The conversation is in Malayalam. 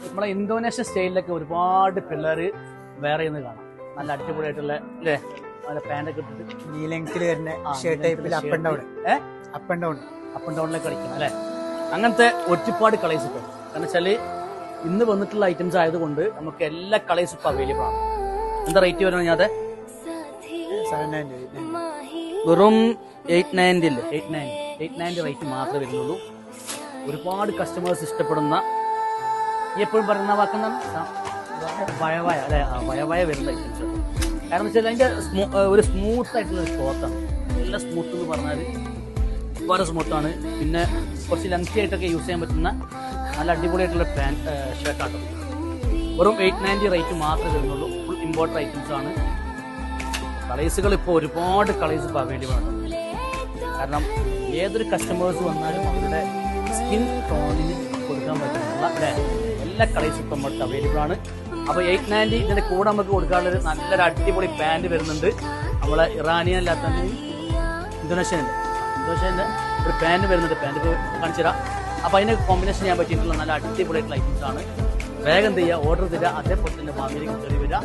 നമ്മളെ ഇന്തോനേഷ്യൻ സ്റ്റൈലിലൊക്കെ ഒരുപാട് പിള്ളേർ വേറെ ഒന്ന് കാണാം. നല്ല അടിപൊളിയായിട്ടുള്ള അല്ലേ, നല്ല പാൻറ്റൊക്കെ ഇട്ടിട്ട് ഈ ലെങ്ത്തിൽ വരുന്ന ഷർട്ട് ടൈപ്പിൽ up and down up and ഡൗണിലേക്ക് കളിക്കണം അല്ലേ. അങ്ങനത്തെ ഒരുപാട് കളേഴ്സ് ഇപ്പം. കാരണം വെച്ചാല് ഇന്ന് വന്നിട്ടുള്ള ഐറ്റംസ് ആയതുകൊണ്ട് നമുക്ക് എല്ലാ കളേഴ്സും ഇപ്പൊ അവൈലബിൾ ആണ്. എന്താ റേറ്റ് വരുന്നത്? ഞാൻ 790 വെറും 890 റേറ്റ് മാത്രമേ വരുന്നുള്ളൂ. ഒരുപാട് കസ്റ്റമേഴ്സ് ഇഷ്ടപ്പെടുന്ന, ഈ എപ്പോഴും പറയുന്ന വാക്കെന്താണ്, വയവായ അല്ലെ, വയവായ വരുന്ന ഐറ്റംസ്. കാരണം വെച്ചാൽ അതിന്റെ ഒരു സ്മൂത്ത് ആയിട്ടുള്ള ഒരു ക്ലോത്താണ്. നല്ല സ്മൂത്ത് എന്ന് പറഞ്ഞാൽ വളരെ സ്മൂത്താണ്. പിന്നെ കുറച്ച് ലെങ്തി ആയിട്ടൊക്കെ യൂസ് ചെയ്യാൻ പറ്റുന്ന നല്ല അടിപൊളിയായിട്ടുള്ള ഷർട്ടാട്ടോ. വെറും 890 റേറ്റ് മാത്രമേ വരുന്നുള്ളൂ. ഫുൾ ഇമ്പോർട്ടൻ്റ് ഐറ്റംസ് ആണ്. കളേഴ്സുകൾ ഇപ്പോൾ ഒരുപാട് കളേഴ്സ് ഇപ്പോൾ അവൈലബിൾ ആണ്. കാരണം ഏതൊരു കസ്റ്റമേഴ്സ് വന്നാലും അവരുടെ സ്കിൻ ടോണിന് കൊടുക്കാൻ പറ്റുന്ന അല്ലേ എല്ലാ കളേഴ്സും ഇപ്പം നമുക്ക് അവൈലബിൾ ആണ്. അപ്പോൾ 890 ഇതിന്റെ കൂടെ നമുക്ക് കൊടുക്കാനുള്ളൊരു നല്ലൊരു അടിപൊളി പാൻറ് വരുന്നുണ്ട്. നമ്മളെ ഇറാനിയൻ അല്ലാത്ത ഇന്തോനേഷ്യൻ്റെ ഒരു പാൻറ് വരുന്നുണ്ട്. പാൻറ് കാണിച്ചു തരാം. അപ്പോൾ അതിന് കോമ്പിനേഷൻ ചെയ്യാൻ പറ്റിയിട്ടുള്ള നല്ല അടിപൊളിയായിട്ടുള്ള ഐറ്റംസ് ആണ്. വേഗം ചെയ്യുക, ഓർഡർ തരിക, അതേപോലെ തന്നെ ഭാവിയിലേക്ക് കയറി വരിക.